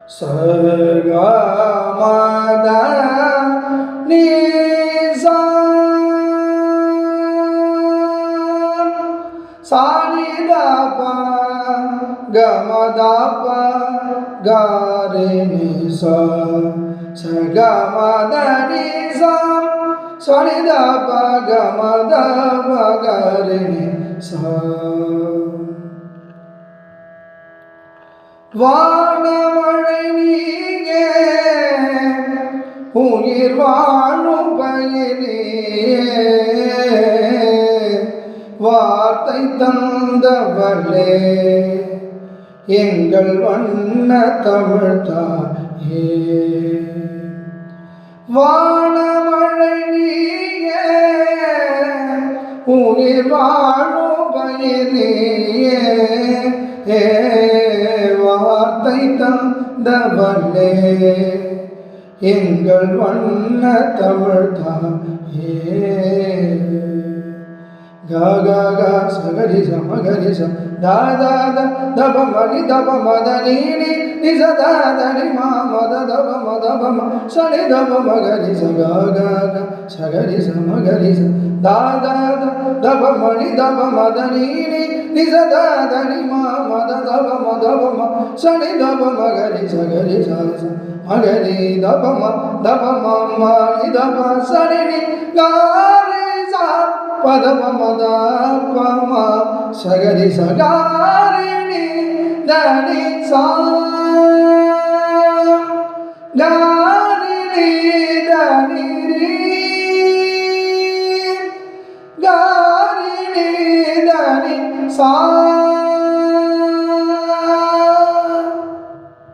ಸಗಮದ ನಿಸ ಸಾನಿದಪ ಗಮದಪ ಗಾರೆ ನಿಸ ಸಗಮದ ನಿಸ ಸಾನಿದಪ ಗಮದಪ ಗಾರೆ ನಿಸ வானமழை நீங்கே உயிர் வாழும் பயனே வார்த்தை தந்தவளே எங்கள் வண்ண தமிழ் தாயே வானமழை நீங்கே உயிர் வாழும் பயனே வார்த்தை தந்தவளே எங்கள் வண்ண தமிழ் தாயே गा गा गा सगरि स मगरि स दा दा दा दब मनि दब मद नी नी नि स दा द नि मा मद दब मद ब म स नि दब मगरि स गा गा गा सगरि स मगरि स दा दा दा दब मनि दब मद नी नी नि स दा द नि मा मद दब मद ब म स नि दब मगरि स गरि स मगरि दब म नि दब स नि नि गा रे सा पदम मद पम सगरि सगारिणी धनि सा गारिणी धनि री गारिणी धनि सा